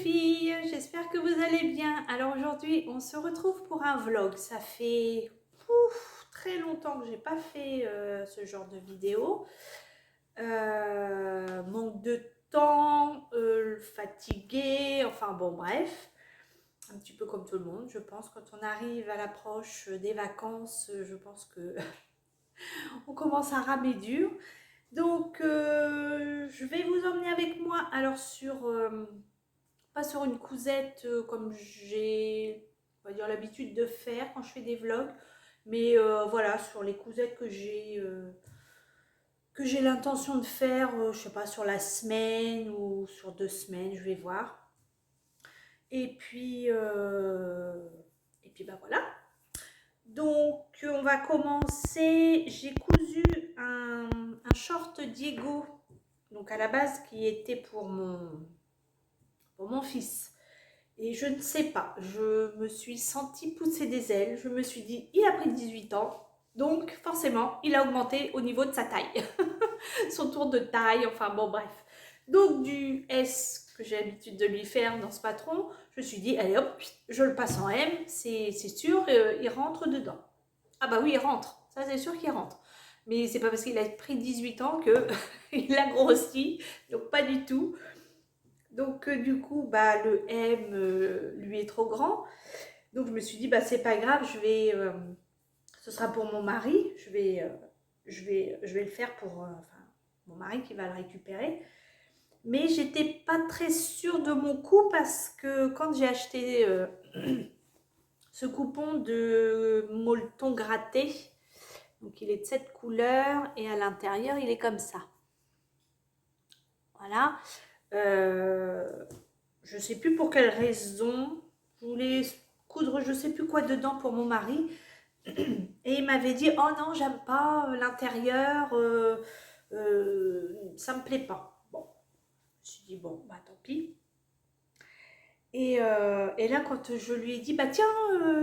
filles, j'espère que vous allez bien. Alors aujourd'hui, on se retrouve pour un vlog. Ça fait très longtemps que j'ai pas fait ce genre de vidéo. Manque de temps, fatiguée, enfin bon bref. Un petit peu comme tout le monde, je pense. Quand on arrive à l'approche des vacances, je pense que on commence à ramer dur. Donc je vais vous emmener avec moi alors sur... pas sur une cousette comme j'ai, on va dire, l'habitude de faire quand je fais des vlogs, mais voilà, sur les cousettes que j'ai l'intention de faire, je sais pas, sur la semaine ou sur 2 semaines, je vais voir. Et puis bah voilà. Donc on va commencer. J'ai cousu un short Diego, donc à la base qui était pour mon fils. Et je ne sais pas, je me suis sentie pousser des ailes. Je me suis dit, il a pris 18 ans, donc forcément, il a augmenté au niveau de sa taille. Son tour de taille, enfin bon, bref. Donc du S que j'ai l'habitude de lui faire dans ce patron, je me suis dit, allez hop, je le passe en M, c'est sûr, il rentre dedans. Ah bah oui, il rentre, ça c'est sûr qu'il rentre. Mais c'est pas parce qu'il a pris 18 ans qu'il a grossi, donc pas du tout. Donc du coup, bah, le M lui est trop grand. Donc je me suis dit, bah, c'est pas grave, ce sera pour mon mari. Je vais le faire pour enfin, mon mari qui va le récupérer. Mais j'étais pas très sûre de mon coup parce que quand j'ai acheté ce coupon de molleton gratté, donc il est de cette couleur et à l'intérieur il est comme ça. Voilà. Je sais plus pour quelle raison. Je voulais coudre je sais plus quoi dedans pour mon mari. Et il m'avait dit, oh non, j'aime pas l'intérieur, ça me plaît pas. Bon, je me suis dit, bon, bah tant pis. Et là, quand je lui ai dit, bah tiens,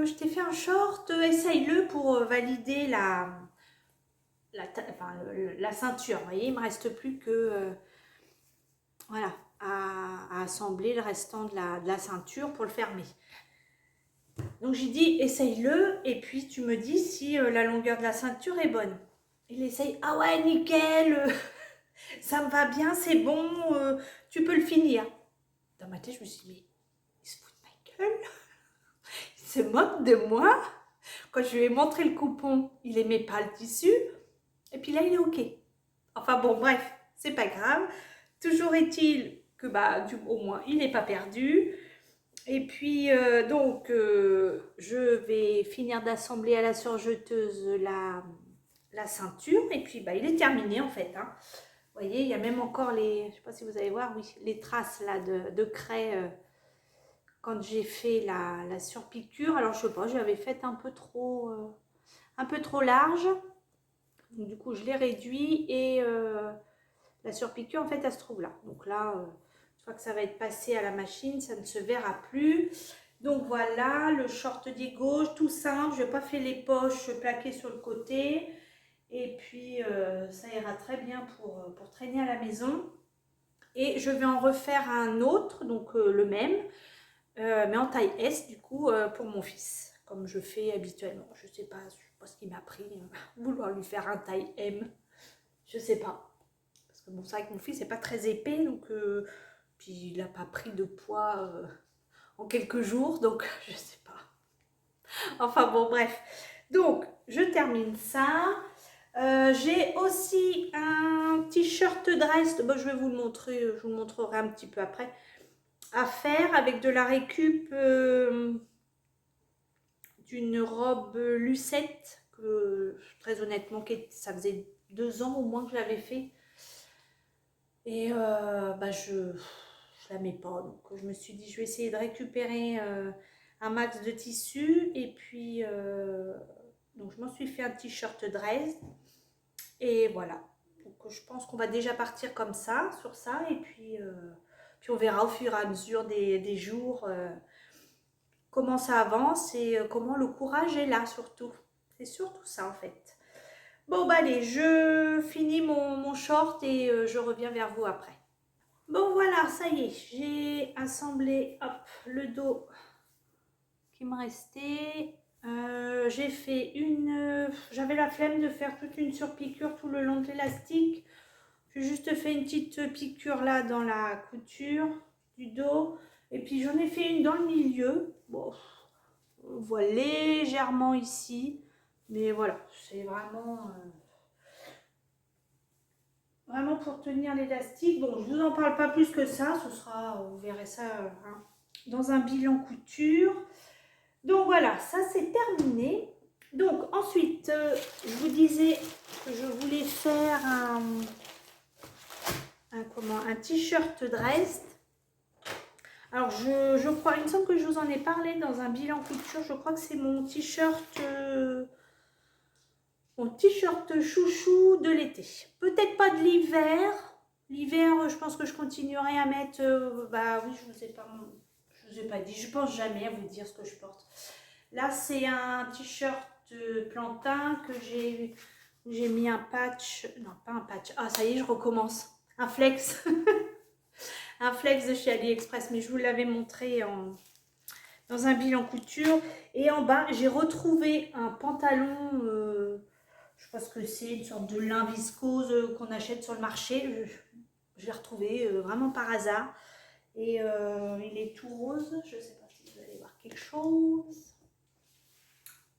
je t'ai fait un short, essaye-le pour valider enfin, la ceinture. Vous voyez, il me reste plus que, voilà, à assembler le restant de la ceinture pour le fermer. Donc j'ai dit, essaye-le et puis tu me dis si la longueur de la ceinture est bonne. Il essaye, ah ouais, nickel, ça me va bien, c'est bon, tu peux le finir. Dans ma tête, je me suis dit, mais il se fout de ma gueule, il se moque de moi. Quand je lui ai montré le coupon, il aimait pas le tissu. Et puis là, il est OK. Enfin bon, bref, c'est pas grave. Toujours est-il que, bah, au moins, il n'est pas perdu. Et puis, je vais finir d'assembler à la surjeteuse la ceinture. Et puis, bah, il est terminé en fait. Hein. Vous voyez, il y a même encore les, je ne sais pas si vous allez voir, oui, les traces là de craie quand j'ai fait la surpiqûre. Alors, je sais pas, j'avais fait un peu trop large. Donc, du coup, je l'ai réduit et la surpiqûre, en fait, elle se trouve là. Donc là, une fois que ça va être passé à la machine, ça ne se verra plus. Donc voilà, le short des gauches, tout simple. Je n'ai pas fait les poches plaquées sur le côté. Et puis, ça ira très bien pour traîner à la maison. Et je vais en refaire un autre, donc le même, mais en taille S, du coup, pour mon fils, comme je fais habituellement. Je sais pas ce qui m'a pris, vouloir lui faire un taille M. Je sais pas. Parce que bon, c'est vrai que mon fils n'est pas très épais, donc puis il n'a pas pris de poids en quelques jours, donc je sais pas. Enfin bon, bref. Donc, je termine ça. J'ai aussi un t-shirt dress, bon, je vais vous le montrer, je vous le montrerai un petit peu après, à faire avec de la récup d'une robe Lucette, que très honnêtement, ça faisait 2 ans au moins que je l'avais fait. Et bah, je la mets pas, donc je me suis dit je vais essayer de récupérer un max de tissu et puis donc je m'en suis fait un t-shirt dress et voilà, donc je pense qu'on va déjà partir comme ça sur ça et puis on verra au fur et à mesure des jours comment ça avance et comment le courage est là surtout, c'est surtout ça en fait. Bon bah allez, je finis mon short et je reviens vers vous après. Bon voilà, ça y est, j'ai assemblé hop, le dos qui me restait. J'ai fait j'avais la flemme de faire toute une surpiqûre tout le long de l'élastique. J'ai juste fait une petite piqûre là dans la couture du dos. Et puis j'en ai fait une dans le milieu. Bon, on voit légèrement ici. Mais voilà, c'est vraiment pour tenir l'élastique. Bon, je vous en parle pas plus que ça. Ce sera, vous verrez ça hein, dans un bilan couture. Donc voilà, ça c'est terminé. Donc ensuite, je vous disais que je voulais faire un t-shirt dress. Alors je crois, il me semble que je vous en ai parlé dans un bilan couture. Je crois que c'est mon t-shirt chouchou de l'été. Peut-être pas de l'hiver. L'hiver, je pense que je continuerai à mettre. Bah oui, je vous ai pas dit. Je pense jamais à vous dire ce que je porte. Là, c'est un t-shirt plantain que j'ai mis un patch. Non, pas un patch. Ah, ça y est, je recommence. Un flex. Un flex de chez AliExpress. Mais je vous l'avais montré dans un bilan couture. Et en bas, j'ai retrouvé un pantalon. Je pense que c'est une sorte de lin viscose qu'on achète sur le marché. Je l'ai retrouvé vraiment par hasard. Et il est tout rose. Je ne sais pas si vous allez voir quelque chose.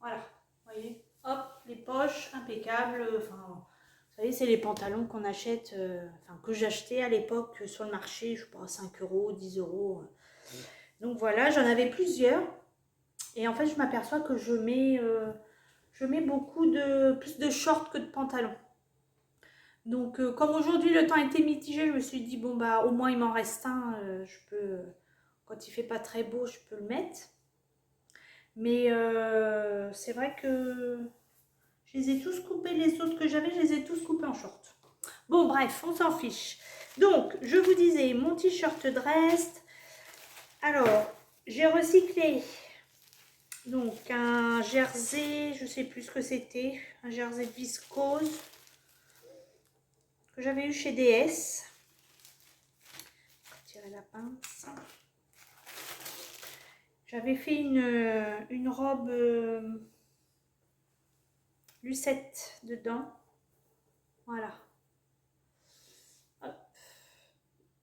Voilà, vous voyez, hop, les poches, impeccables. Enfin, vous savez, c'est les pantalons qu'on achète, que j'achetais à l'époque sur le marché, je sais pas, 5 euros, 10 euros. Donc voilà, j'en avais plusieurs. Et en fait, je m'aperçois que je mets plus de shorts que de pantalons. Donc, comme aujourd'hui le temps était mitigé, je me suis dit, bon, bah, au moins il m'en reste un. Quand il fait pas très beau, je peux le mettre. Mais c'est vrai que je les ai tous coupés, les autres que j'avais, je les ai tous coupés en short. Bon, bref, on s'en fiche. Donc, je vous disais, mon t-shirt dress. Alors, j'ai recyclé donc un jersey, je sais plus ce que c'était, un jersey de viscose que j'avais eu chez DS. Je vais retirer la pince. J'avais fait une robe lucette dedans. Voilà. Hop.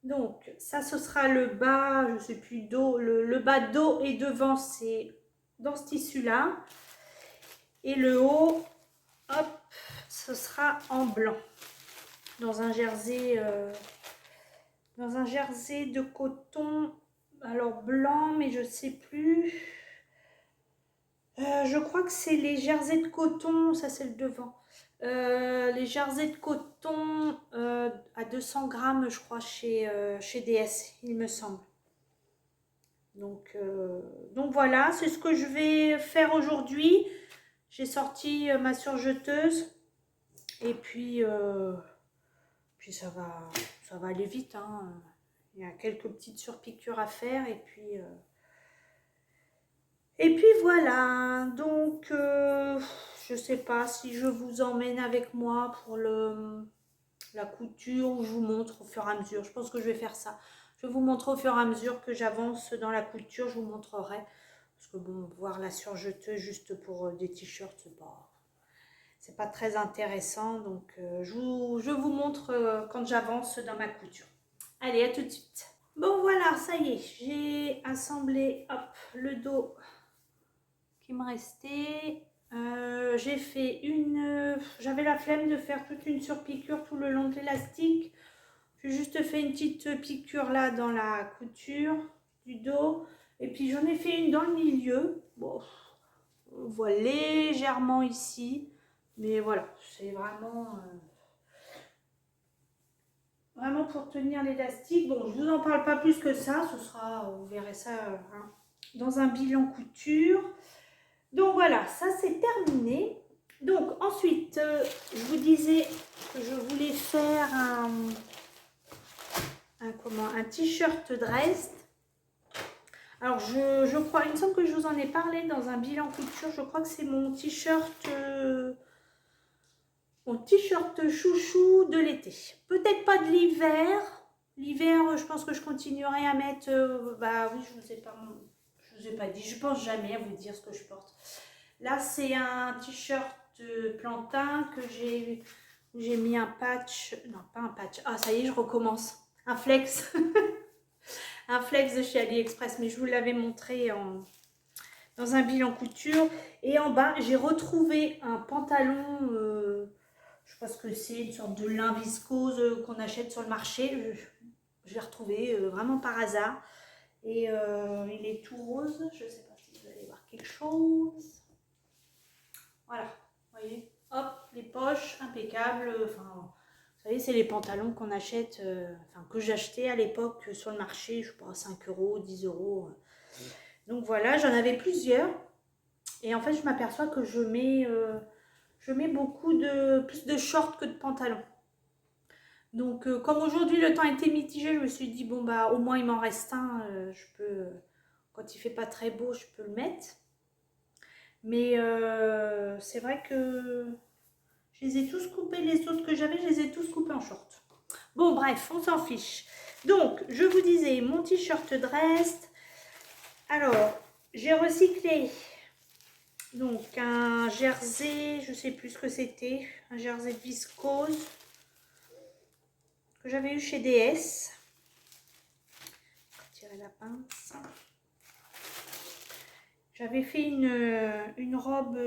Donc, ça, ce sera le bas, je sais plus, dos, le bas dos et devant, c'est dans ce tissu-là. Et le haut, hop, ce sera en blanc. Dans un jersey de coton, alors blanc, mais je sais plus. Je crois que c'est les jerseys de coton, ça c'est le devant. Les jerseys de coton à 200 grammes, je crois, chez DS, il me semble. Donc voilà, c'est ce que je vais faire aujourd'hui. J'ai sorti ma surjeteuse et puis ça va aller vite. Hein. Il y a quelques petites surpiqûres à faire et puis voilà. Donc je sais pas si je vous emmène avec moi pour la couture ou je vous montre au fur et à mesure. Je pense que je vais faire ça. Je vais vous montrer au fur et à mesure que j'avance dans la couture. Je vous montrerai. Parce que bon, voir la surjeteuse juste pour des t-shirts, c'est pas très intéressant. Donc je vous montre quand j'avance dans ma couture. Allez, à tout de suite. Bon voilà, ça y est. J'ai assemblé hop, le dos qui me restait. J'ai fait j'avais la flemme de faire toute une surpiqûre tout le long de l'élastique. J'ai juste fait une petite piqûre là dans la couture du dos. Et puis j'en ai fait une dans le milieu. Bon, on voit légèrement ici. Mais voilà, c'est vraiment pour tenir l'élastique. Bon, je vous en parle pas plus que ça. Ce sera, vous verrez ça hein, dans un bilan couture. Donc voilà, ça c'est terminé. Donc ensuite, je vous disais que je voulais faire un t-shirt dress. Alors je crois, il me semble que je vous en ai parlé dans un bilan couture. Je crois que c'est mon t-shirt chouchou de l'été. Peut-être pas de l'hiver. L'hiver, je pense que je continuerai à mettre... bah oui, je vous ai pas dit, je pense jamais à vous dire ce que je porte. Là, c'est un t-shirt plantain que j'ai mis un patch. Non, pas un patch. Ah, ça y est, je recommence. Un flex. Un flex de chez AliExpress, mais je vous l'avais montré dans un bilan couture. Et en bas, j'ai retrouvé un pantalon, je pense que c'est une sorte de lin viscose qu'on achète sur le marché. Je l'ai retrouvé vraiment par hasard. Et il est tout rose. Je ne sais pas si vous allez voir quelque chose. Voilà, vous voyez. Hop, les poches, impeccables. Enfin, vous savez, c'est les pantalons qu'on achète, enfin, que j'achetais à l'époque sur le marché, je sais pas, 5 euros, 10 euros. Donc voilà, j'en avais plusieurs. Et en fait, je m'aperçois que je mets beaucoup plus de shorts que de pantalons. Donc, comme aujourd'hui le temps était mitigé, je me suis dit, bon, bah, au moins il m'en reste un. Je peux, quand il fait pas très beau, je peux le mettre. Mais c'est vrai que je les ai tous coupés, les autres que j'avais, je les ai tous coupés en short. Bon, bref, on s'en fiche. Donc, je vous disais, mon t-shirt Drest. Alors, j'ai recyclé donc un jersey, je sais plus ce que c'était, un jersey de viscose que j'avais eu chez DS. Je vais retirer la pince. J'avais fait une robe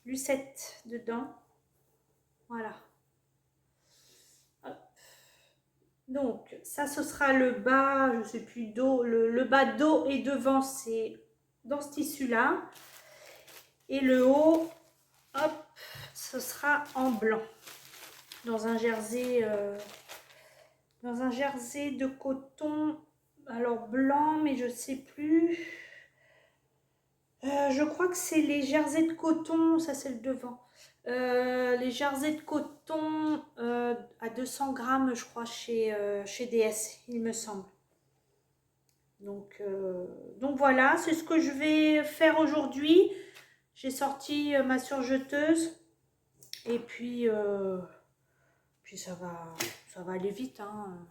lucette dedans. Voilà. Hop. Donc, ça, ce sera le bas, je sais plus, dos, le bas dos et devant, c'est dans ce tissu-là. Et le haut, hop, ce sera en blanc. Dans un jersey de coton, alors blanc, mais je sais plus. Je crois que c'est les jerseys de coton, ça c'est le devant. Les jerseys de coton à 200 grammes, je crois, chez DS, il me semble. Donc voilà, c'est ce que je vais faire aujourd'hui. J'ai sorti ma surjeteuse et puis ça va aller vite, hein.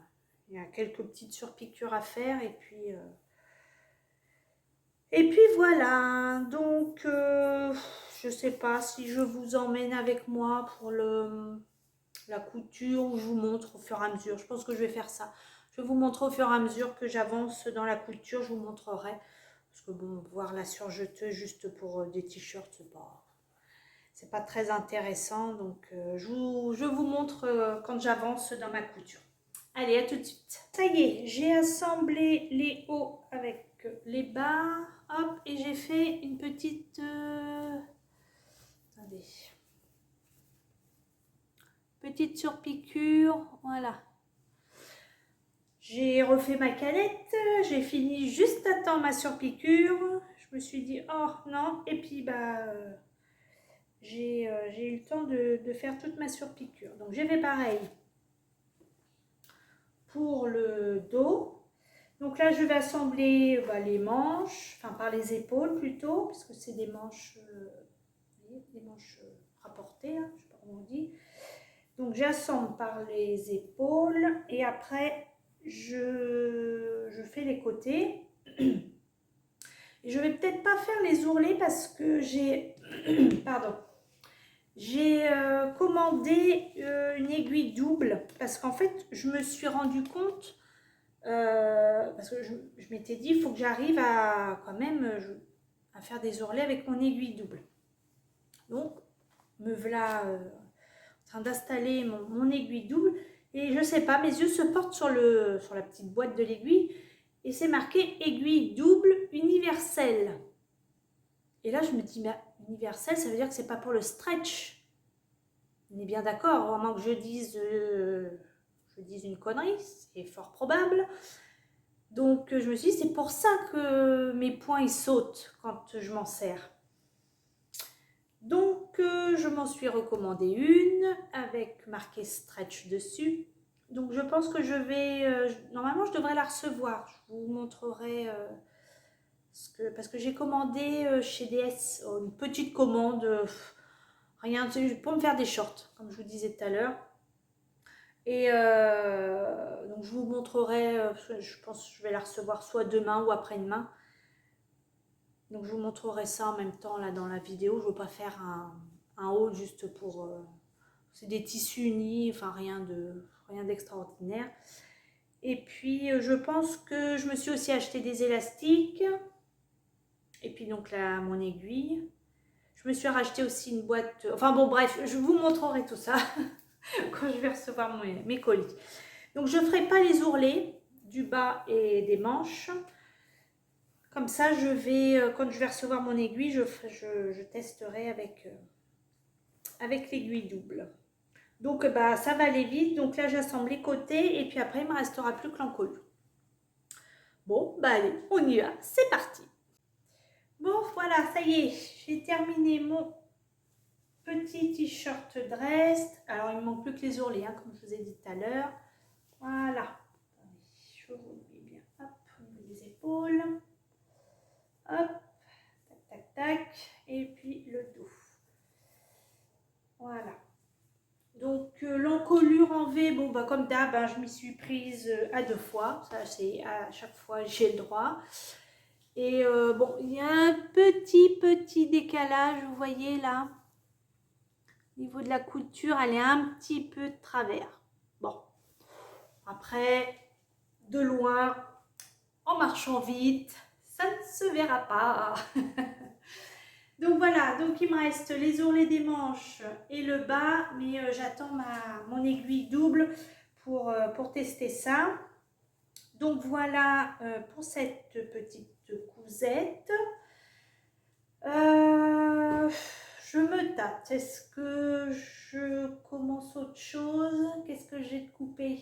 Il y a quelques petites surpiqûres à faire et puis voilà. Donc je sais pas si je vous emmène avec moi pour la couture ou je vous montre au fur et à mesure. Je pense que je vais faire ça. Je vais vous montrer au fur et à mesure que j'avance dans la couture, je vous montrerai. Parce que bon, voir la surjeteuse juste pour des t-shirts, c'est pas très intéressant. Donc je vous montre quand j'avance dans ma couture. Allez, à tout de suite. Ça y est, j'ai assemblé les hauts avec les bas. Hop, et j'ai fait une petite... attendez. Petite surpiqûre, voilà. J'ai refait ma canette, j'ai fini juste à temps ma surpiqûre. Je me suis dit, oh non, et puis bah... j'ai eu le temps de faire toute ma surpiqûre. Donc j'ai fait pareil pour le dos. Donc là, je vais assembler les manches, enfin par les épaules plutôt, parce que c'est des manches, rapportées, hein, je ne sais pas comment on dit. Donc j'assemble par les épaules et après je fais les côtés. Et je vais peut-être pas faire les ourlets parce que j'ai pardon. J'ai commandé une aiguille double parce qu'en fait je me suis rendu compte parce que je m'étais dit il faut que j'arrive à quand même à faire des ourlets avec mon aiguille double. Donc me voilà en train d'installer mon aiguille double et je sais pas, mes yeux se portent sur la petite boîte de l'aiguille et c'est marqué aiguille double universelle. Et là je me dis mais universelle, ça veut dire que c'est pas pour le stretch. On est bien d'accord, vraiment que je dise une connerie, c'est fort probable. Donc je me suis dit c'est pour ça que mes poings ils sautent quand je m'en sers. Donc je m'en suis recommandé une avec marqué stretch dessus. Donc je pense que je vais, normalement je devrais la recevoir. Je vous montrerai parce que j'ai commandé chez DS une petite commande, rien pour me faire des shorts, comme je vous disais tout à l'heure. Et donc je vous montrerai, je pense que je vais la recevoir soit demain ou après-demain. Donc je vous montrerai ça en même temps là dans la vidéo. Je ne veux pas faire un haul juste pour... c'est des tissus unis, enfin rien d'extraordinaire. Et puis je pense que je me suis aussi acheté des élastiques. Et puis donc là, mon aiguille. Je me suis racheté aussi une boîte... Enfin bon bref, je vous montrerai tout ça quand je vais recevoir mes colis. Donc je ne ferai pas les ourlets du bas et des manches. Comme ça, je vais, quand je vais recevoir mon aiguille, je testerai avec l'aiguille double. Donc bah, ça va aller vite. Donc là, j'assemble les côtés et puis après, il ne me restera plus que l'encolure. Bon, bah allez, on y va. C'est parti. Bon, voilà, ça y est. J'ai terminé mon petit t-shirt dress. Alors, il ne me manque plus que les ourlets, hein, comme je vous ai dit tout à l'heure. Voilà. Je vous mets bien, hop, au niveau des épaules. Hop, tac, tac, tac. Et puis le dos. Voilà. Donc l'encolure en V, bon bah comme d'hab, hein, je m'y suis prise à 2 fois. Ça c'est à chaque fois j'ai le droit. Et bon, il y a un petit décalage, vous voyez là. Au niveau de la couture, elle est un petit peu de travers. Bon, après, de loin, en marchant vite, ça ne se verra pas. Donc voilà, donc il me reste les ourlets des manches et le bas, mais j'attends mon aiguille double pour tester ça. Donc voilà pour cette petite cousette. Je me tâte. Est-ce que je commence autre chose? Qu'est-ce que j'ai de coupé?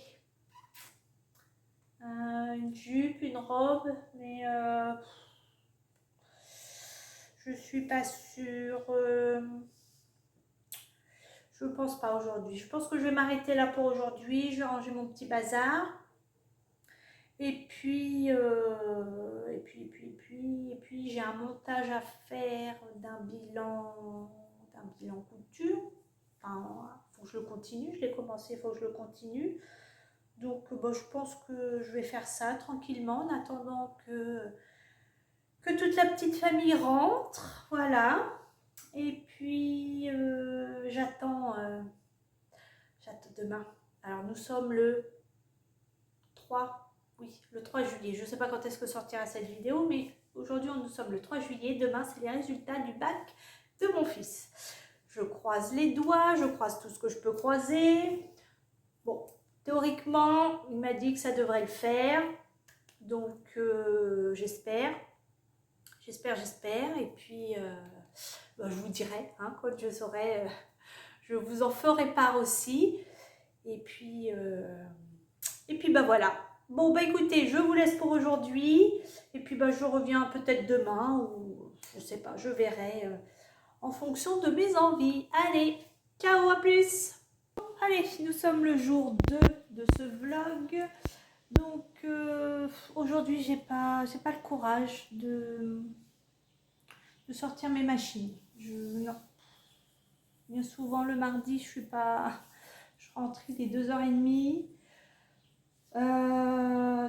Une jupe, une robe, mais je suis pas sûre. Je pense pas aujourd'hui. Je pense que je vais m'arrêter là pour aujourd'hui. Je vais ranger mon petit bazar. Et puis j'ai un montage à faire d'un bilan couture. Enfin, faut que je le continue. Je l'ai commencé, il faut que je le continue. Donc, bon, je pense que je vais faire ça tranquillement en attendant que toute la petite famille rentre. Voilà. Et puis, j'attends demain. Alors, nous sommes le 3, oui, le 3 juillet. Je ne sais pas quand est-ce que sortira cette vidéo, mais aujourd'hui, nous sommes le 3 juillet. Demain, c'est les résultats du bac de mon fils. Je croise les doigts, je croise tout ce que je peux croiser. Bon, théoriquement, il m'a dit que ça devrait le faire. Donc, j'espère. Et puis, bah, je vous dirai, hein, quand je saurai, je vous en ferai part aussi. Et puis bah voilà. Bon, bah écoutez, je vous laisse pour aujourd'hui. Et puis, bah je reviens peut-être demain ou je sais pas, je verrai en fonction de mes envies. Allez, ciao, à plus. Allez, nous sommes le jour 2 de ce vlog. Donc, aujourd'hui, j'ai pas le courage de sortir mes machines. Non. Bien souvent, le mardi, je rentre des 2h30.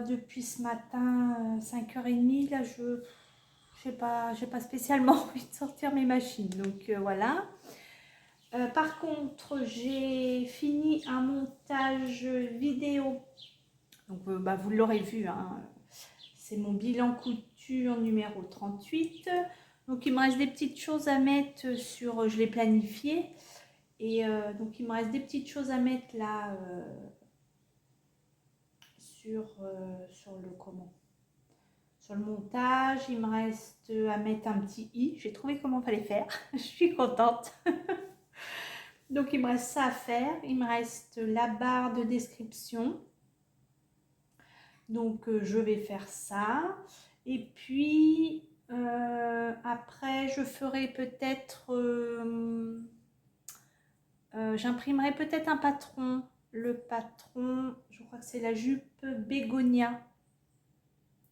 Depuis ce matin, 5h30, là, j'ai pas spécialement envie de sortir mes machines. Donc, voilà. Par contre, j'ai fini un montage vidéo. Donc, bah, vous l'aurez vu, hein. C'est mon bilan couture numéro 38. Donc, il me reste des petites choses à mettre sur... je l'ai planifié. Et donc, il me reste des petites choses à mettre là sur le montage. Il me reste à mettre un petit i. J'ai trouvé comment il fallait faire. Je suis contente. Donc, il me reste ça à faire. Il me reste la barre de description. Donc, je vais faire ça. Et puis, après, je ferai peut-être... j'imprimerai peut-être un patron. Le patron, je crois que c'est la jupe Bégonia.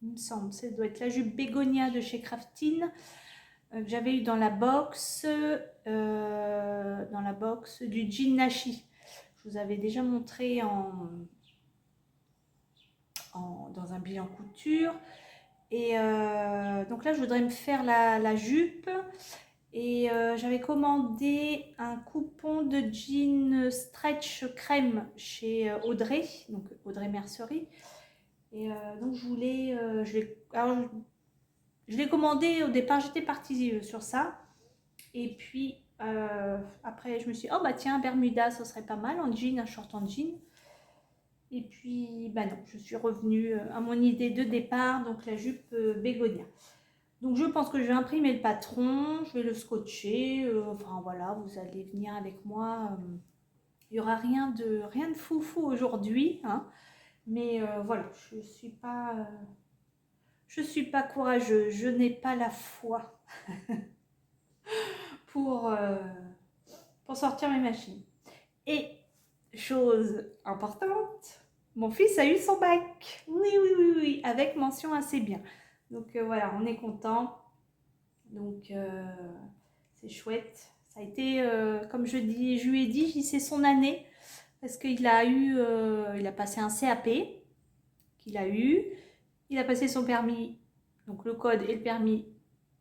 Il me semble, ça doit être la jupe Bégonia de chez Craftine. Que j'avais eu dans la box du jean Nashi. Je vous avais déjà montré dans un bilan couture. Et donc là, je voudrais me faire la jupe. Et j'avais commandé un coupon de jean stretch crème chez Audrey, donc Audrey Mercerie. Et donc je voulais, je l'ai commandé au départ, j'étais partie sur ça. Et puis après, je me suis dit, oh bah tiens, Bermuda, ça serait pas mal en jean, un short en jean. Et puis, bah non, je suis revenue à mon idée de départ, donc la jupe bégonia. Donc je pense que je vais imprimer le patron, je vais le scotcher, enfin voilà, vous allez venir avec moi. Il n'y aura rien de foufou aujourd'hui, hein, mais voilà, je suis pas courageuse, je n'ai pas la foi pour sortir mes machines. Et chose importante, mon fils a eu son bac. Oui, oui, oui, oui, avec mention assez bien. Donc voilà, on est content. Donc c'est chouette. Ça a été, comme je lui ai dit, c'est son année. Parce qu'il a eu, il a passé un CAP qu'il a eu. Il a passé son permis, donc le code et le permis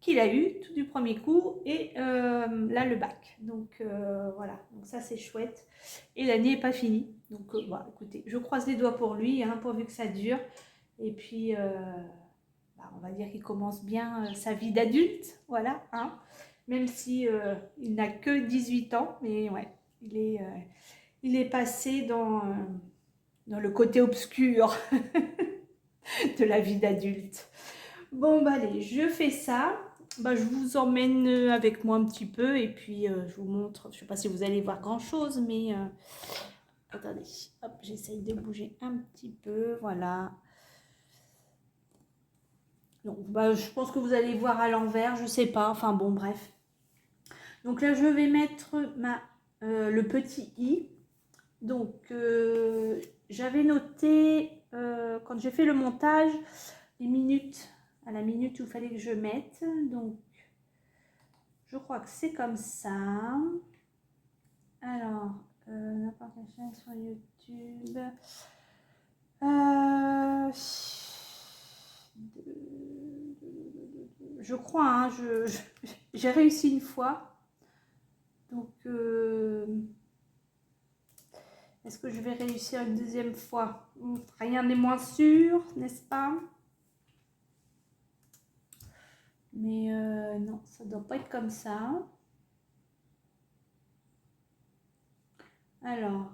qu'il a eu, tout du premier coup. Et là, le bac. Donc voilà, donc ça c'est chouette. Et l'année n'est pas finie. Donc bah, écoutez, je croise les doigts pour lui, hein, pourvu que ça dure. Et puis... bah, on va dire qu'il commence bien sa vie d'adulte, voilà, hein, même si il n'a que 18 ans, mais ouais, il est passé dans le côté obscur de la vie d'adulte. Bon, bah allez, je fais ça, bah, je vous emmène avec moi un petit peu, et puis je vous montre, je sais pas si vous allez voir grand chose, mais attendez, hop, j'essaye de bouger un petit peu, voilà. Donc, bah, je pense que vous allez voir à l'envers, je sais pas, enfin bon, bref. Donc là, je vais mettre le petit i. Donc, j'avais noté, quand j'ai fait le montage, les minutes, à la minute où il fallait que je mette. Donc, je crois que c'est comme ça. Alors, n'importe quelle chaîne sur YouTube. Je crois, hein, j'ai réussi une fois. Donc, est-ce que je vais réussir une deuxième fois? Rien n'est moins sûr, n'est-ce pas? Mais non, ça ne doit pas être comme ça. Alors,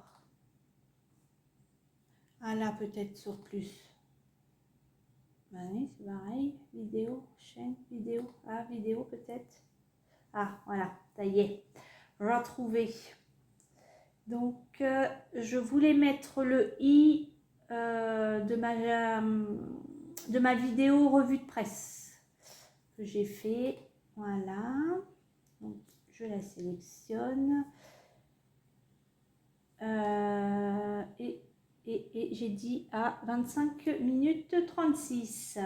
ah là, peut-être sur plus. Bah oui, c'est pareil. Vidéo, chaîne, vidéo. Ah, vidéo peut-être. Ah, voilà, ça y est. Retrouvé. Donc, je voulais mettre le i de ma vidéo revue de presse que j'ai fait. Voilà. Donc, je la sélectionne. Et j'ai dit à 25 minutes 36.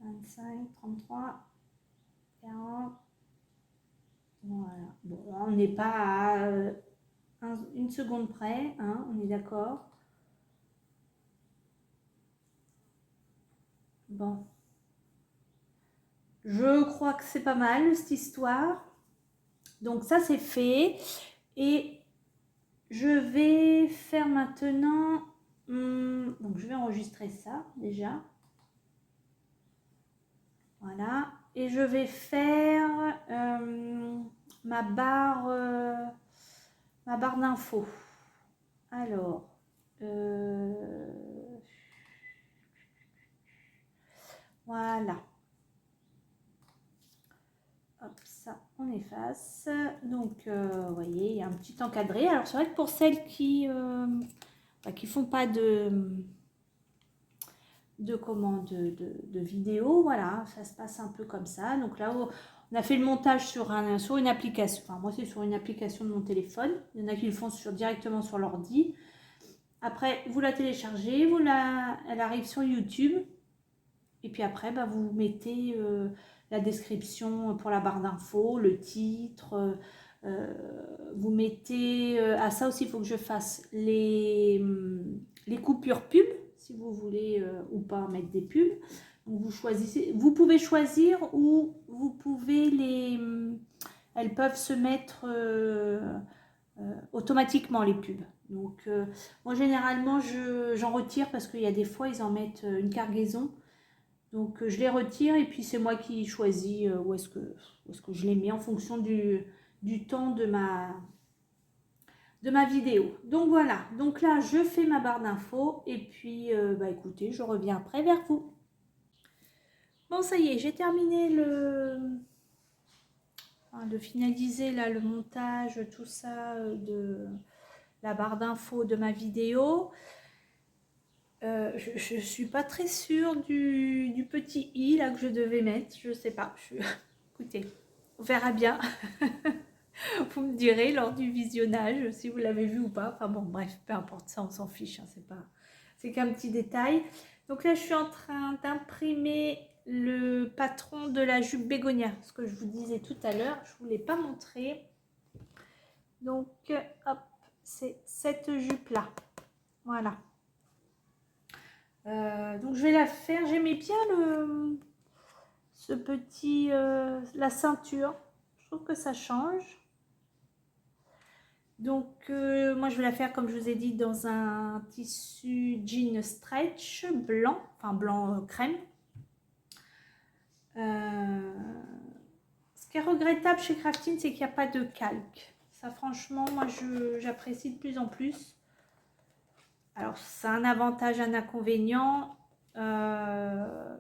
25, 33, 40. Voilà. Bon, on n'est pas à une seconde près, hein, on est d'accord. Bon. Je crois que c'est pas mal cette histoire. Donc ça c'est fait. Et je vais faire maintenant... donc je vais enregistrer ça déjà. Voilà. Et je vais faire ma barre d'infos. Alors, voilà. Hop, ça, on efface. Donc, vous voyez, il y a un petit encadré. Alors, c'est vrai que pour celles qui font pas de vidéo, voilà, ça se passe un peu comme ça. Donc là, on a fait le montage sur une application. Enfin, moi, c'est sur une application de mon téléphone. Il y en a qui le font directement sur l'ordi. Après, vous la téléchargez, elle arrive sur YouTube. Et puis après, bah, vous mettez la description pour la barre d'infos, le titre, Vous mettez, ça aussi il faut que je fasse les coupures pubs, si vous voulez ou pas mettre des pubs. Donc vous choisissez, vous pouvez choisir ou vous pouvez elles peuvent se mettre automatiquement les pubs. Donc moi généralement j'en retire parce qu'il y a des fois ils en mettent une cargaison. Donc je les retire et puis c'est moi qui choisis où est-ce que je les mets en fonction du temps de ma vidéo. Donc voilà, donc là je fais ma barre d'infos et puis écoutez, je reviens après vers vous. Bon ça y est, j'ai terminé de finaliser là le montage, tout ça de la barre d'infos de ma vidéo. Je suis pas très sûre du petit i là que je devais mettre, je sais pas. Écoutez, on verra bien. Vous me direz lors du visionnage si vous l'avez vu ou pas. Enfin bon, bref, peu importe, ça on s'en fiche, hein, c'est qu'un petit détail. Donc là, je suis en train d'imprimer le patron de la jupe bégonia, ce que je vous disais tout à l'heure, je ne vous l'ai pas montré. Donc, hop, c'est cette jupe-là. Voilà. Donc, je vais la faire. J'aimais bien ce petit, la ceinture. Je trouve que ça change. Donc, moi, je vais la faire, comme je vous ai dit, dans un tissu jean stretch blanc, enfin blanc crème. Ce qui est regrettable chez Craftine, c'est qu'il n'y a pas de calque. Ça, franchement, moi, j'apprécie de plus en plus. Alors, c'est un avantage, un inconvénient.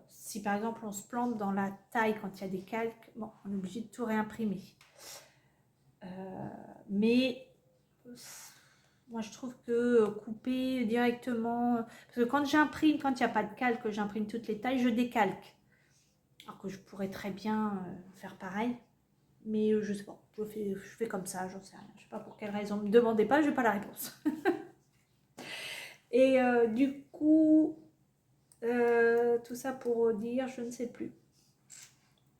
Si, par exemple, on se plante dans la taille quand il y a des calques, bon, on est obligé de tout réimprimer. Mais moi, je trouve que couper directement... Parce que quand j'imprime, quand il n'y a pas de calque, j'imprime toutes les tailles, je décalque. Alors que je pourrais très bien faire pareil. Mais je sais pas, je fais comme ça, j'en sais rien. Je sais pas pour quelle raison. Ne me demandez pas, je n'ai pas la réponse. Et du coup, tout ça pour dire, je ne sais plus.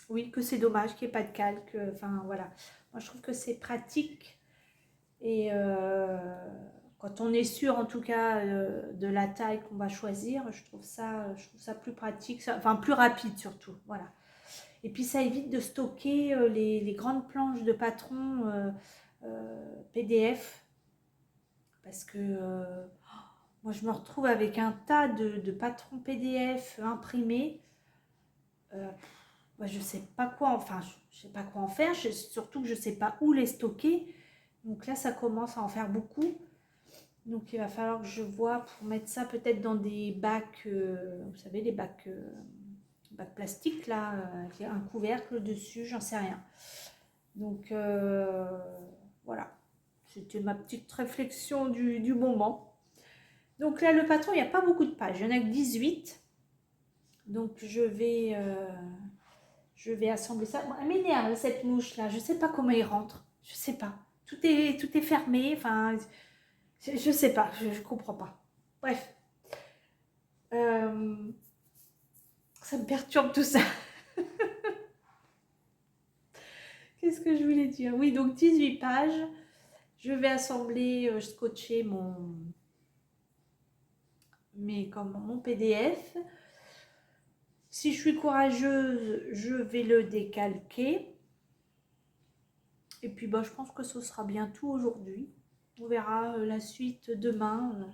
Oui, que c'est dommage qu'il n'y ait pas de calque. Enfin, voilà. Moi, je trouve que c'est pratique. Et quand on est sûr, en tout cas, de la taille qu'on va choisir, je trouve ça plus pratique, enfin plus rapide surtout. Voilà. Et puis ça évite de stocker les grandes planches de patron PDF. Parce que moi, je me retrouve avec un tas de patrons PDF imprimés. Je ne sais pas quoi, je sais pas quoi en faire. Surtout que je ne sais pas où les stocker. Donc là, ça commence à en faire beaucoup. Donc il va falloir que je vois pour mettre ça peut-être dans des bacs, vous savez, les bacs plastiques là, avec un couvercle dessus, j'en sais rien. Donc voilà, c'était ma petite réflexion du moment. Donc là, le patron, il n'y a pas beaucoup de pages, il n'y en a que 18. Donc je vais assembler ça. Bon, elle m'énerve cette mouche là, je ne sais pas comment il rentre, je ne sais pas. Tout est fermé, enfin, je sais pas, je comprends pas. Bref. Ça me perturbe tout ça. Qu'est-ce que je voulais dire? Oui, donc 18 pages. Je vais assembler, scotcher mon PDF. Si je suis courageuse, je vais le décalquer. Et puis, je pense que ce sera bien tout aujourd'hui. On verra la suite demain.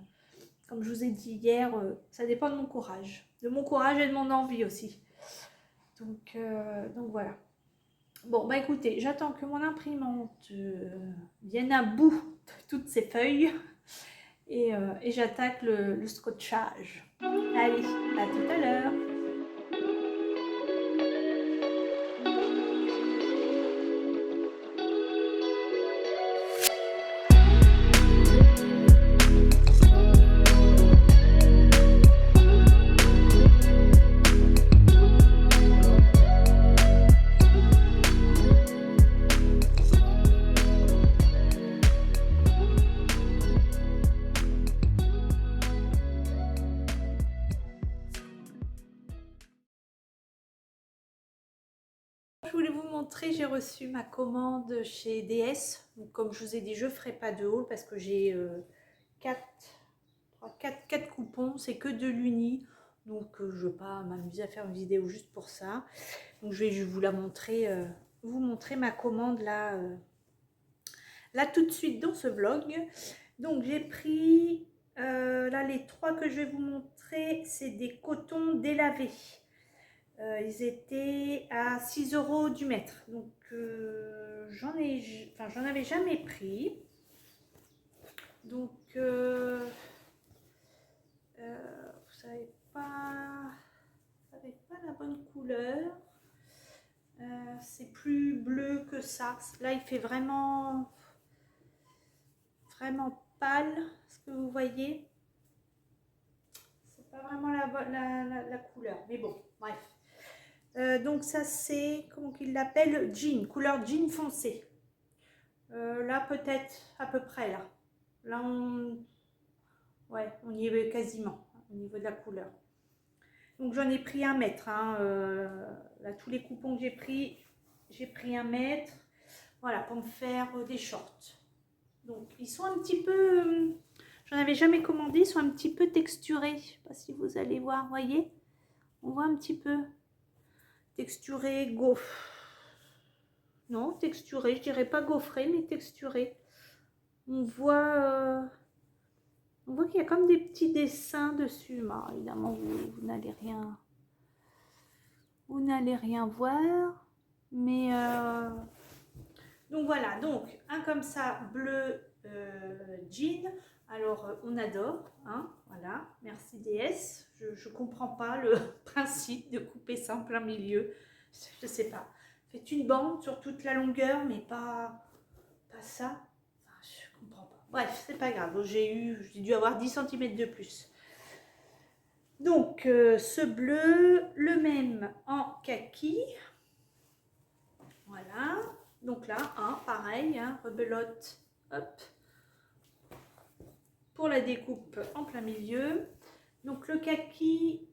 Comme je vous ai dit hier, ça dépend de mon courage. De mon courage et de mon envie aussi. Donc voilà. Bon, écoutez, j'attends que mon imprimante vienne à bout de toutes ces feuilles. Et j'attaque le scotchage. Allez, à tout à l'heure. Je voulais vous montrer, j'ai reçu ma commande chez DS. Donc, comme je vous ai dit, je ne ferai pas de haul parce que j'ai 4 coupons. C'est que de l'uni. Donc, je ne vais pas m'amuser à faire une vidéo juste pour ça. Donc, je vais vous la montrer, vous montrer ma commande là, là tout de suite dans ce vlog. Donc, j'ai pris, là, les 3 que je vais vous montrer, c'est des cotons délavés. Ils étaient à 6 € du mètre. Donc, j'en avais jamais pris. Donc, vous savez pas, la bonne couleur. C'est plus bleu que ça. Là, il fait vraiment pâle. Ce que vous voyez, c'est pas vraiment la couleur. Mais bon, bref. Donc ça c'est, comment qu'il l'appelle, jean, couleur jean foncé. Là peut-être à peu près là. Là on y est quasiment au niveau de la couleur. Donc j'en ai pris 1 mètre. Hein, là tous les coupons que j'ai pris 1 mètre. Voilà, pour me faire des shorts. Donc ils sont un petit peu, j'en avais jamais commandé, ils sont un petit peu texturés. Je sais pas si vous allez voir, vous voyez, on voit un petit peu. Texturé, non, texturé, je dirais pas gaufré, mais texturé. On voit qu'il y a comme des petits dessins dessus. Mais évidemment, vous n'allez rien voir. Mais donc voilà, donc un comme ça, bleu jean. Alors on adore, hein, voilà, merci DS. Je comprends pas le principe de couper ça en plein milieu. Je sais pas. Faites une bande sur toute la longueur, mais pas ça. Enfin, je comprends pas. Bref, c'est pas grave. J'ai dû avoir 10 cm de plus. Donc ce bleu, le même en kaki. Voilà. Donc là, hein, pareil, hein, rebelote, hop. Pour la découpe en plein milieu. Donc le kaki,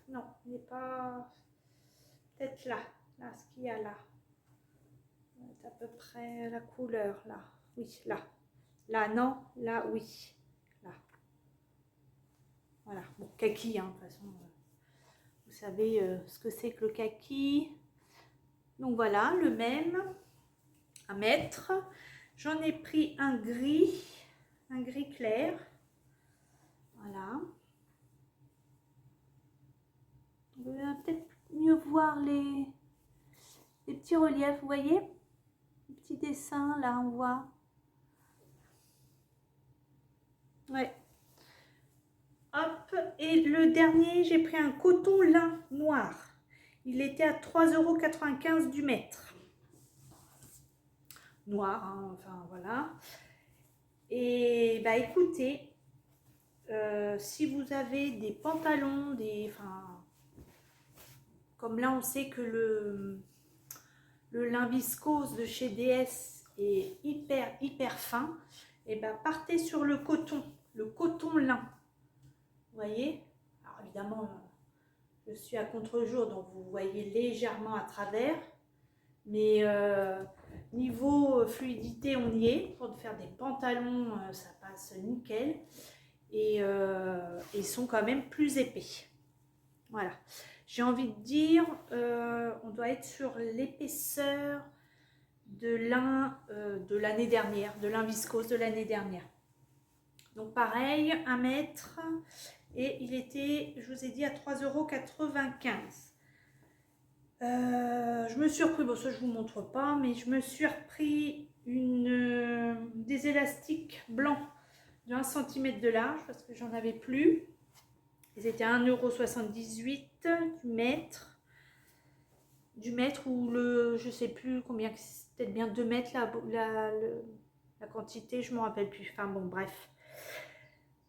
non, il n'est pas, peut-être là, ce qu'il y a là. C'est à peu près la couleur là, oui, là non, là oui, là. Voilà, bon, kaki, hein, de toute façon, vous savez ce que c'est que le kaki. Donc voilà, le même, à mettre. J'en ai pris un gris clair. Voilà. Vous allez peut-être mieux voir les petits reliefs, vous voyez? Les petits dessins, là, on voit. Ouais. Hop, et le dernier, j'ai pris un coton lin noir. Il était à 3,95 € du mètre. Noir, hein, enfin voilà. Et bah écoutez, si vous avez des pantalons, comme là on sait que le lin viscose de chez DS est hyper fin, et bah partez sur le coton lin. Vous voyez? Alors évidemment, je suis à contre-jour, donc vous voyez légèrement à travers. Mais niveau fluidité, on y est. Pour faire des pantalons, ça passe nickel. Et ils sont quand même plus épais. Voilà. J'ai envie de dire, on doit être sur l'épaisseur de lin de l'année dernière, de lin viscose de l'année dernière. Donc pareil, 1 mètre. Et il était, je vous ai dit, à 3,95 €. Je me suis repris, bon ça je vous montre pas, mais je me suis repris des élastiques blancs de 1 cm de large parce que j'en avais plus. Ils étaient à 1,78 € du mètre ou je sais plus combien, c'est peut-être bien 2 mètres la quantité, je me rappelle plus. Enfin bon, bref.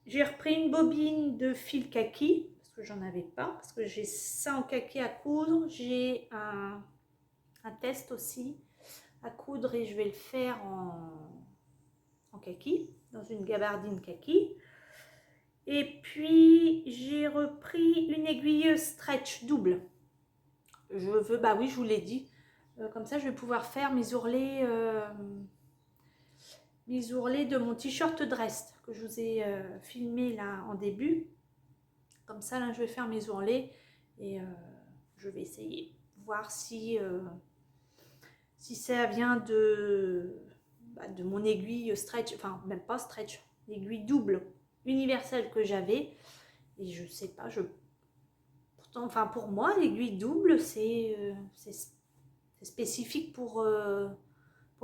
J'ai repris une bobine de fil kaki, parce que j'en avais pas, parce que j'ai ça en kaki à coudre. J'ai un test aussi à coudre et je vais le faire en kaki, dans une gabardine kaki. Et puis j'ai repris une aiguilleuse stretch double. je veux, bah oui, je vous l'ai dit. Comme ça, je vais pouvoir faire mes ourlets de mon t-shirt dress que je vous ai filmé là en début. Comme ça, là, je vais faire mes ourlets et je vais essayer voir si ça vient de mon aiguille stretch, enfin même pas stretch, l'aiguille double universelle que j'avais. Et je sais pas, pourtant, enfin pour moi, l'aiguille double, c'est spécifique pour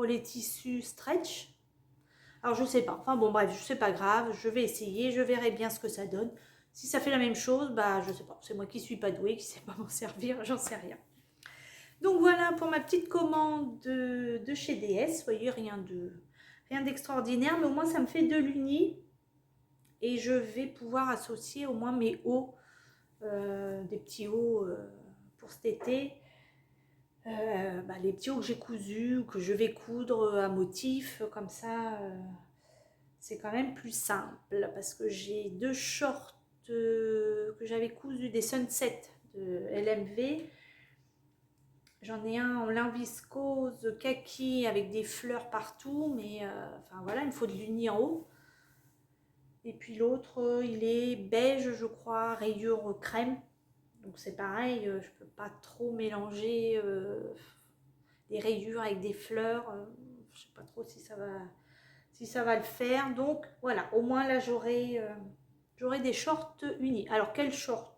les tissus stretch. Alors je sais pas, enfin bon bref, c'est pas grave, je vais essayer, je verrai bien ce que ça donne. Si ça fait la même chose, bah je sais pas, c'est moi qui suis pas douée, qui sais pas m'en servir, j'en sais rien. Donc voilà pour ma petite commande de chez DS. Vous voyez, rien d'extraordinaire, mais au moins ça me fait de l'uni. Et je vais pouvoir associer au moins mes hauts, des petits hauts pour cet été. Les petits hauts que j'ai cousus, que je vais coudre à motif, comme ça, c'est quand même plus simple. Parce que j'ai deux shorts que j'avais cousus, des Sunset de LMV. J'en ai un en lin viscose kaki avec des fleurs partout, mais enfin voilà, il me faut de l'uni en haut. Et puis l'autre, il est beige, je crois, rayure crème. Donc c'est pareil, je peux pas trop mélanger des rayures avec des fleurs. Je sais pas trop si ça va le faire. Donc voilà, au moins là j'aurai des shorts unis. Alors quels shorts?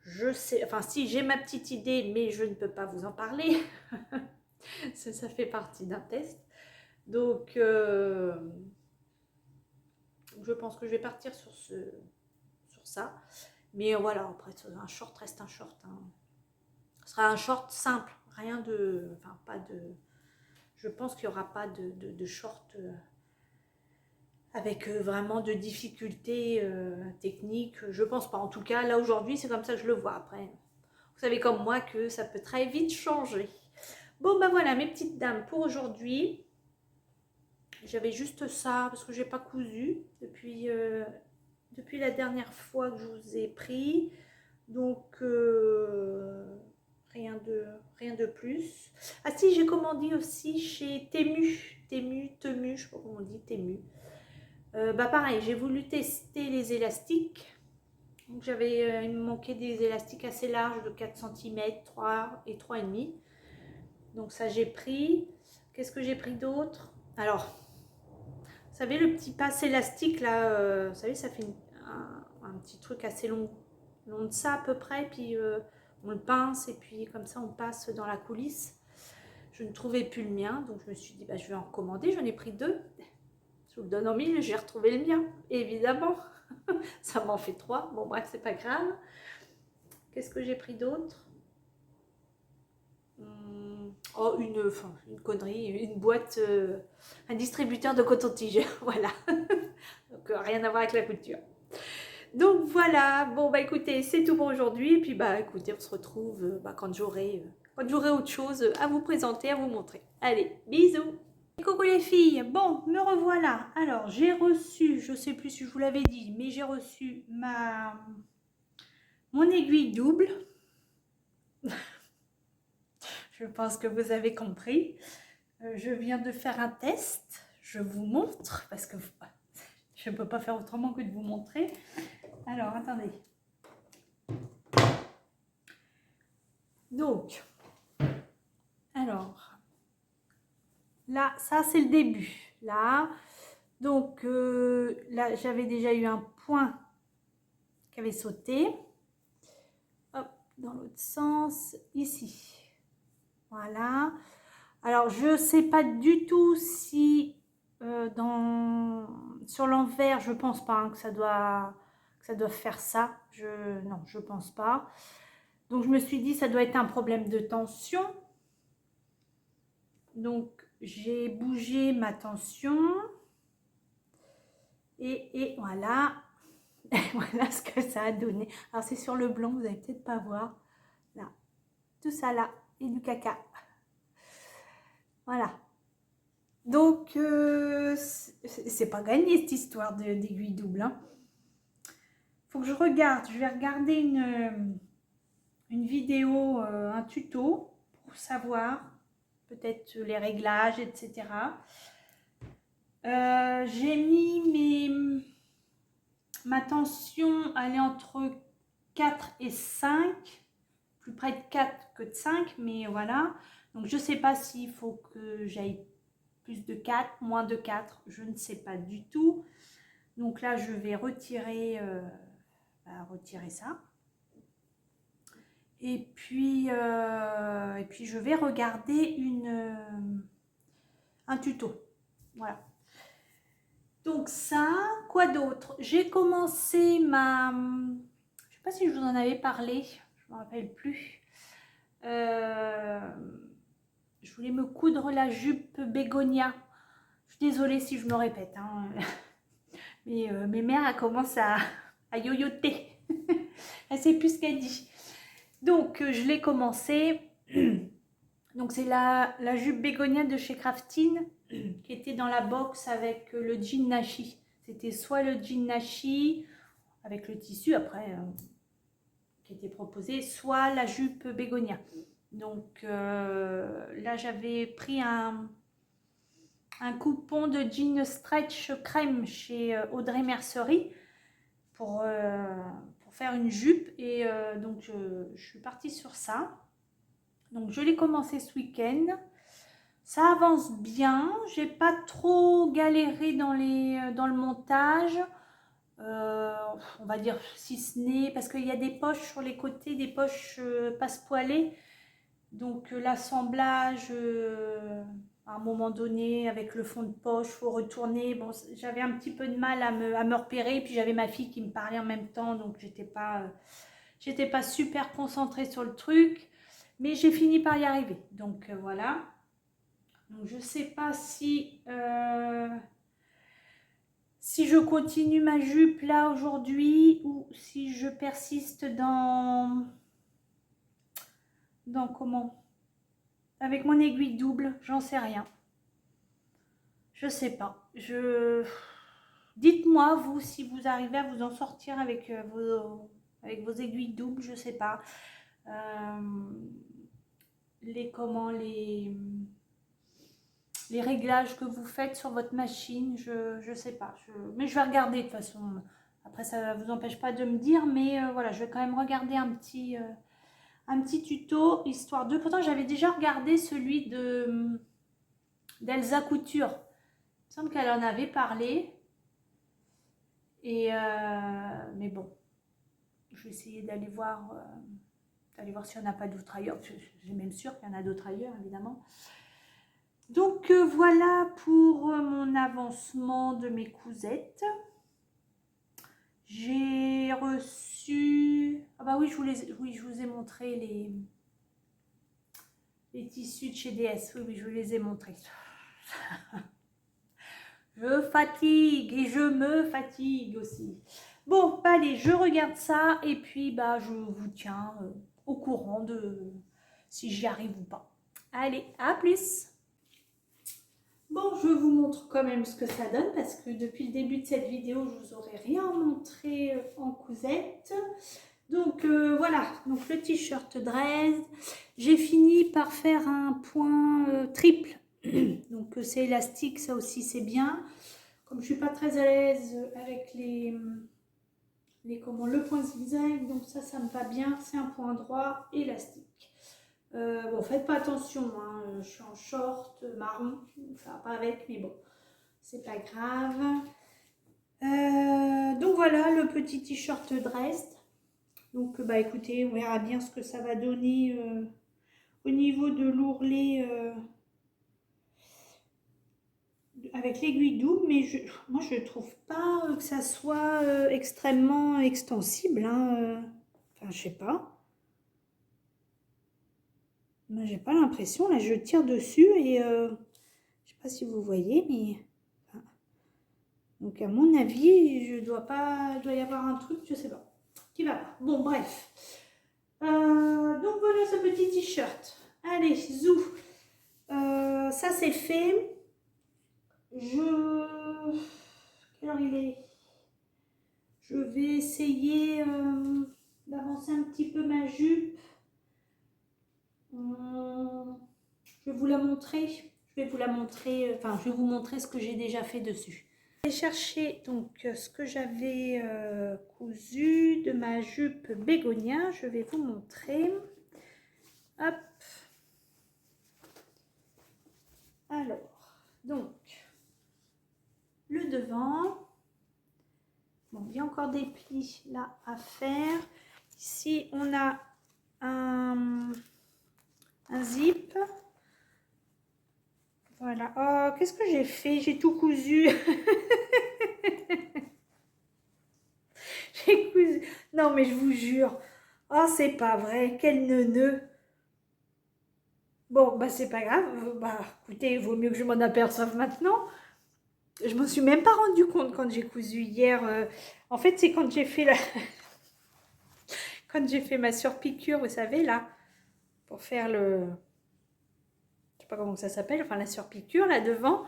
Je sais, enfin si j'ai ma petite idée, mais je ne peux pas vous en parler. ça fait partie d'un test. Donc je pense que je vais partir sur ça. Mais voilà, après un short reste un short. Hein. Ce sera un short simple, rien de, enfin pas de. Je pense qu'il n'y aura pas de short avec vraiment de difficultés techniques. Je pense pas. En tout cas, là aujourd'hui, c'est comme ça que je le vois. Après, vous savez comme moi que ça peut très vite changer. Bon, ben voilà, mes petites dames pour aujourd'hui. J'avais juste ça parce que j'ai pas cousu depuis la dernière fois que je vous ai pris. Donc, rien de plus. Ah si, j'ai commandé aussi chez Temu, je sais pas comment on dit, Temu. Pareil, j'ai voulu tester les élastiques. Donc il me manquait des élastiques assez larges de 4 cm, 3 et 3,5. Donc ça j'ai pris. Qu'est-ce que j'ai pris d'autre? Alors, vous savez le petit passe élastique là, vous savez ça fait un petit truc assez long de ça à peu près, puis on le pince et puis comme ça on passe dans la coulisse. Je ne trouvais plus le mien, donc je me suis dit je vais en commander. J'en ai pris 2. Je vous le donne en mille, j'ai retrouvé le mien, évidemment. Ça m'en fait 3. Bon bref, c'est pas grave. Qu'est-ce que j'ai pris d'autre? Oh, une connerie, une boîte, un distributeur de coton-tige. Voilà. Donc rien à voir avec la couture. Donc voilà, bon écoutez, c'est tout pour aujourd'hui. Et puis écoutez, on se retrouve quand j'aurai autre chose à vous présenter, à vous montrer. Allez, bisous. Et coucou les filles, bon, me revoilà. Alors j'ai reçu, je sais plus si je vous l'avais dit, mais j'ai reçu mon aiguille double. Je pense que vous avez compris. Je viens de faire un test. Je vous montre parce que je ne peux pas faire autrement que de vous montrer. Alors, attendez. Donc, alors, là, ça c'est le début. Là, donc, là, j'avais déjà eu un point qui avait sauté. Hop, dans l'autre sens, ici. Voilà. Alors, je ne sais pas du tout si sur l'envers, je ne pense pas hein, que ça doit faire ça. Non, je ne pense pas. Donc, je me suis dit, ça doit être un problème de tension. Donc, j'ai bougé ma tension. Et voilà. Voilà ce que ça a donné. Alors, c'est sur le blanc, vous n'allez peut-être pas voir. Là, tout ça là, et du caca. Voilà. Donc, c'est pas gagné cette histoire d'aiguille double. Hein. Faut que je regarde. Je vais regarder une vidéo, un tuto pour savoir peut-être les réglages, etc. J'ai mis ma tension, elle est entre 4 et 5, plus près de 4 que de 5, mais voilà. Donc je ne sais pas s'il faut que j'aille plus de 4, moins de 4, je ne sais pas du tout. Donc là, je vais retirer ça. Et puis je vais regarder un tuto. Voilà. Donc ça, quoi d'autre? J'ai commencé ma... Je sais pas si je vous en avais parlé, je ne me rappelle plus. Je voulais me coudre la jupe bégonia. Je suis désolée si je me répète, hein. Mais mes mères, elles commencent à yoyoter. Elle sait plus ce qu'elle dit. Donc, je l'ai commencé. Donc, c'est la jupe bégonia de chez Craftine qui était dans la box avec le jean nashi. C'était soit le jean nashi avec le tissu après qui était proposé, soit la jupe bégonia. Donc, là, j'avais pris un coupon de jean stretch crème chez Audrey Mercerie pour faire une jupe et donc je suis partie sur ça. Donc je l'ai commencé ce week-end, ça avance bien, j'ai pas trop galéré dans le montage, on va dire si ce n'est parce qu'il y a des poches sur les côtés, des poches passe-poilées, donc l'assemblage à un moment donné avec le fond de poche, il faut retourner. Bon, j'avais un petit peu de mal à me repérer, puis j'avais ma fille qui me parlait en même temps, donc j'étais pas super concentrée sur le truc, mais j'ai fini par y arriver. Donc voilà. Donc je sais pas si je continue ma jupe là aujourd'hui ou si je persiste dans comment, avec mon aiguille double, j'en sais rien. Je sais pas. Dites-moi, vous, si vous arrivez à vous en sortir avec vos aiguilles doubles, je sais pas. Les réglages que vous faites sur votre machine, je sais pas. Mais je vais regarder de toute façon. Après, ça ne vous empêche pas de me dire, mais voilà, je vais quand même regarder un petit tuto, histoire de... Pourtant, j'avais déjà regardé celui d'Elsa Couture. Il me semble qu'elle en avait parlé. Et mais bon, je vais essayer d'aller voir s'il n'y en a pas d'autres ailleurs. Je suis même sûre qu'il y en a d'autres ailleurs, évidemment. Donc voilà pour mon avancement de mes cousettes. J'ai reçu... Ah bah oui, je vous ai montré les tissus de chez DS. Oui, je vous les ai montrés. Je fatigue et je me fatigue aussi. Bon, allez, je regarde ça et puis bah je vous tiens au courant de si j'y arrive ou pas. Allez, à plus! Bon, je vous montre quand même ce que ça donne parce que depuis le début de cette vidéo, je vous aurais rien montré en cousette. Donc voilà, donc le t-shirt Dresde. J'ai fini par faire un point triple. Donc c'est élastique, ça aussi c'est bien. Comme je suis pas très à l'aise avec le point zigzag, donc ça me va bien. C'est un point droit élastique. Bon, faites pas attention, hein, je suis en short marron, ça va pas avec, mais bon, c'est pas grave. Donc voilà le petit t-shirt Dresde. Donc bah écoutez, on verra bien ce que ça va donner au niveau de l'ourlet avec l'aiguille double, mais moi je trouve pas que ça soit extrêmement extensible, hein, enfin je sais pas. Moi j'ai pas l'impression, là je tire dessus et je sais pas si vous voyez, mais enfin, donc à mon avis il doit y avoir un truc, je sais pas, qui va pas. Bon bref, donc voilà ce petit t-shirt. Allez, zou, ça c'est fait. Quelle heure il est? Je vais essayer d'avancer un petit peu ma jupe. je vais vous la montrer. Je vais vous la montrer, enfin, je vais vous montrer ce que j'ai déjà fait dessus. J'ai cherché donc ce que j'avais cousu de ma jupe bégonia. Je vais vous montrer. Hop. Alors, donc, le devant. Bon, il y a encore des plis là à faire. Ici, on a un zip. Voilà. Oh, qu'est-ce que j'ai fait? J'ai tout cousu. J'ai cousu. Non, mais je vous jure. Oh, c'est pas vrai. Quel neuneu. Bon, bah, c'est pas grave. Bah, écoutez, il vaut mieux que je m'en aperçoive maintenant. Je m'en suis même pas rendu compte quand j'ai cousu hier. En fait, c'est quand j'ai fait la... quand j'ai fait ma surpiqûre, vous savez, là, pour faire le... Je sais pas comment ça s'appelle, enfin la surpiqûre, là, devant.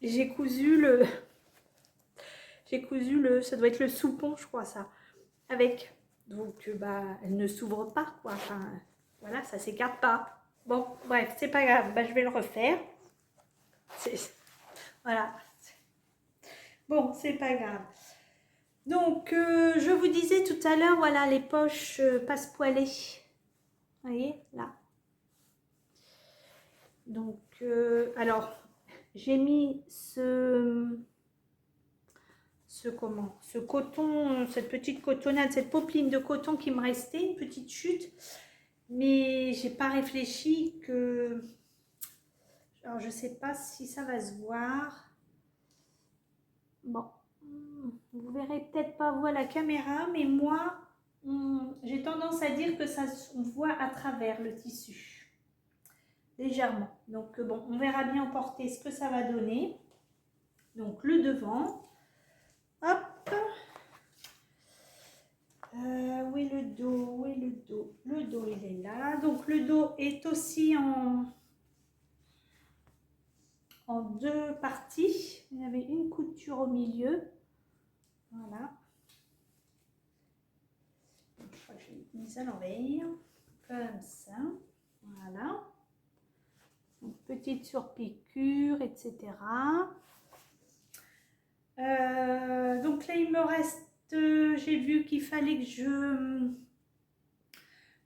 J'ai cousu le... J'ai cousu le... Ça doit être le soupon, je crois, ça. Avec... Donc, bah, elle ne s'ouvre pas, quoi. Enfin, voilà, ça s'écarte pas. Bon, bref, c'est pas grave. Bah, je vais le refaire. Voilà. Bon, c'est pas grave. Donc, je vous disais tout à l'heure, voilà, les poches passe-poilées. Vous voyez, là. Donc, alors, j'ai mis ce coton, cette petite cotonnade, cette popeline de coton qui me restait, une petite chute. Mais j'ai pas réfléchi que... Alors, je sais pas si ça va se voir. Bon, vous verrez peut-être pas vous à la caméra, mais moi, j'ai tendance à dire que ça se voit à travers le tissu, légèrement. Donc bon, on verra bien en portée ce que ça va donner. Donc le devant, hop, où est le dos, où est le dos? Le dos il est là, donc le dos est aussi en deux parties. Il y avait une couture au milieu, voilà. Je crois que j'ai mis à l'envers, comme ça, voilà. Donc, petite surpiqûre, etc. Donc là, il me reste, j'ai vu qu'il fallait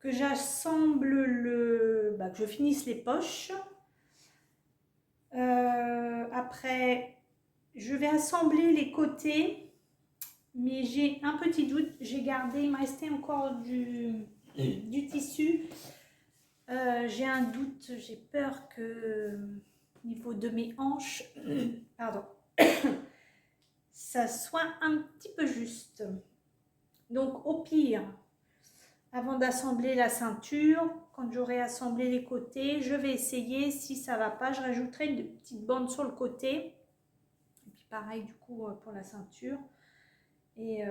que j'assemble que je finisse les poches. Après, je vais assembler les côtés, mais j'ai un petit doute. J'ai gardé, il me restait encore du tissu. J'ai un doute, j'ai peur que au niveau de mes hanches, pardon, ça soit un petit peu juste. Donc au pire, avant d'assembler la ceinture, quand j'aurai assemblé les côtés, je vais essayer. Si ça va pas, je rajouterai une petite bande sur le côté. Et puis pareil du coup pour la ceinture. Et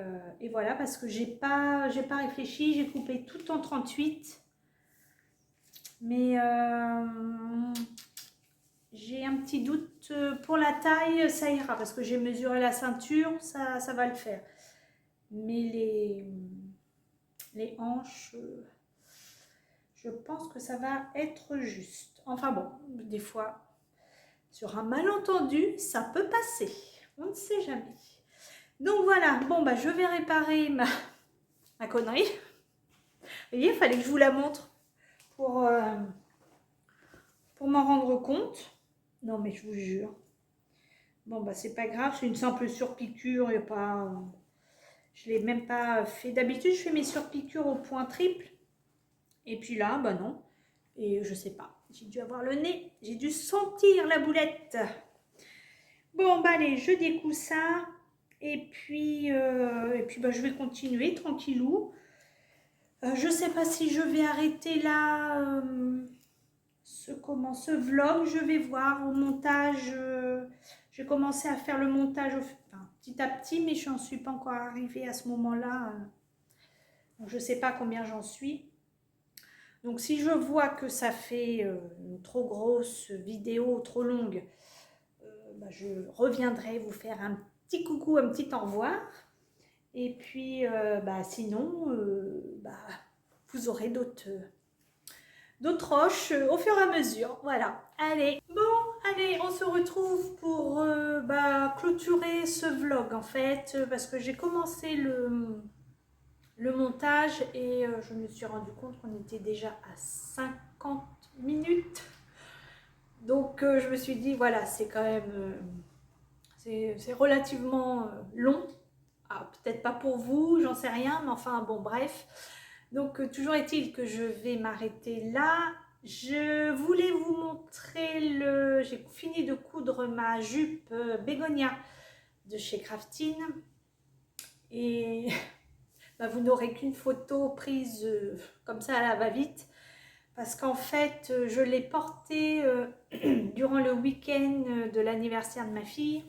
voilà, parce que j'ai pas réfléchi, j'ai coupé tout en 38. Mais j'ai un petit doute pour la taille, ça ira parce que j'ai mesuré la ceinture, ça va le faire. Mais les hanches, je pense que ça va être juste. Enfin bon, des fois, sur un malentendu, ça peut passer. On ne sait jamais. Donc voilà, bon bah je vais réparer ma connerie. Vous voyez, il fallait que je vous la montre pour m'en rendre compte. Non mais je vous jure. Bon bah c'est pas grave, c'est une simple surpiqûre, il n'y a pas... Je ne l'ai même pas fait. D'habitude, je fais mes surpiqûres au point triple. Et puis là, bah non. Et je sais pas. J'ai dû avoir le nez. J'ai dû sentir la boulette. Bon, bah allez, je découds ça. Et puis bah, je vais continuer tranquillou. Je sais pas si je vais arrêter là ce vlog. Je vais voir au montage. Je vais commencer à faire le montage petit à petit, mais je n'en suis pas encore arrivée à ce moment-là. Donc, je ne sais pas combien j'en suis. Donc, si je vois que ça fait une trop grosse vidéo, trop longue, bah, je reviendrai vous faire un petit coucou, un petit au revoir. Et puis, bah, sinon, bah, vous aurez d'autres d'autres roches au fur et à mesure. Voilà, allez. Bon, allez, on se retrouve pour clôturer ce vlog en fait, parce que j'ai commencé le montage et je me suis rendu compte qu'on était déjà à 50 minutes. Donc je me suis dit, voilà, c'est quand même, c'est relativement long. Ah, peut-être pas pour vous, j'en sais rien, mais enfin bon, bref. Donc toujours est-il que je vais m'arrêter là. Je voulais vous montrer j'ai fini de coudre ma jupe bégonia de chez Craftine. Et vous n'aurez qu'une photo prise comme ça à la va-vite. Parce qu'en fait, je l'ai portée durant le week-end de l'anniversaire de ma fille.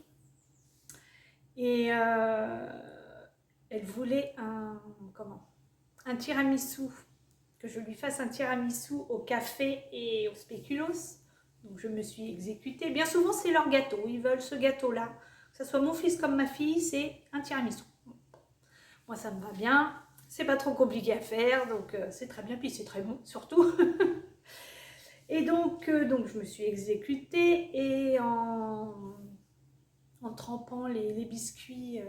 Et elle voulait un tiramisu, que je lui fasse un tiramisu au café et au spéculoos. Donc je me suis exécutée. Bien souvent c'est leur gâteau, ils veulent ce gâteau-là. Que ce soit mon fils comme ma fille, c'est un tiramisu. Moi ça me va bien, c'est pas trop compliqué à faire, donc c'est très bien, puis c'est très bon surtout. Et donc je me suis exécutée et en trempant les biscuits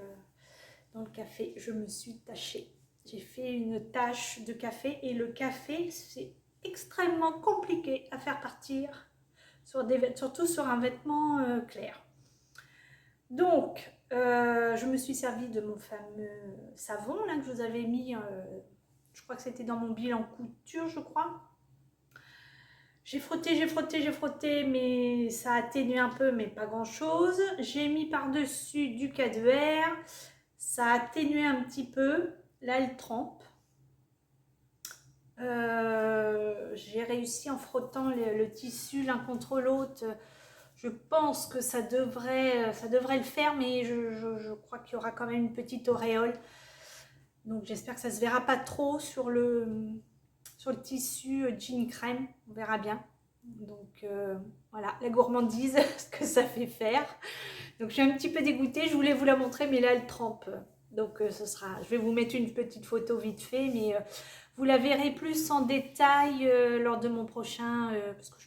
dans le café, je me suis tachée. J'ai fait une tache de café et le café, c'est extrêmement compliqué à faire partir, surtout sur un vêtement clair. Donc, je me suis servi de mon fameux savon là, que je vous avais mis, je crois que c'était dans mon bilan couture, je crois. J'ai frotté, mais ça a atténué un peu, mais pas grand-chose. J'ai mis par-dessus du Cadver. Ça a atténué un petit peu. Là, elle trempe. J'ai réussi en frottant le tissu l'un contre l'autre. Je pense que ça devrait le faire, mais je crois qu'il y aura quand même une petite auréole. Donc, j'espère que ça ne se verra pas trop sur le tissu jean crème. On verra bien. Donc, voilà, la gourmandise, ce que ça fait faire. Donc, je suis un petit peu dégoûtée. Je voulais vous la montrer, mais là, elle trempe. Donc, je vais vous mettre une petite photo vite fait, mais vous la verrez plus en détail lors de mon prochain, parce que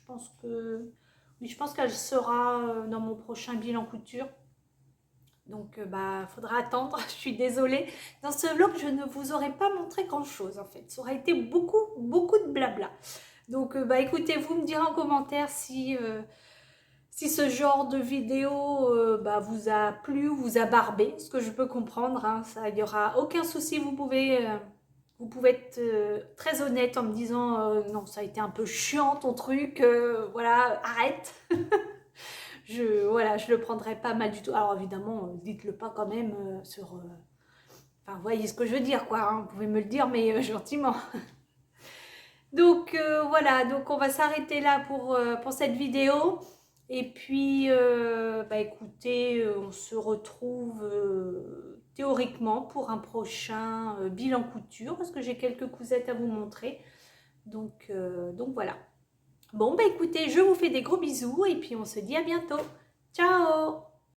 je pense qu'elle sera dans mon prochain bilan couture. Donc, faudra attendre. Je suis désolée. Dans ce vlog, je ne vous aurais pas montré grand-chose, en fait. Ça aurait été beaucoup de blabla. Donc, écoutez, vous me direz en commentaire si ce genre de vidéo vous a plu ou vous a barbé, ce que je peux comprendre. Hein, il n'y aura aucun souci. Vous pouvez être très honnête en me disant non, ça a été un peu chiant ton truc, voilà, arrête. je le prendrai pas mal du tout. Alors évidemment, dites-le pas quand même enfin, vous voyez ce que je veux dire, quoi. Hein, vous pouvez me le dire, mais gentiment. Donc voilà, donc on va s'arrêter là pour cette vidéo. Et puis, écoutez, on se retrouve théoriquement pour un prochain bilan couture, parce que j'ai quelques cousettes à vous montrer. Donc voilà. Bon, écoutez, je vous fais des gros bisous et puis on se dit à bientôt. Ciao!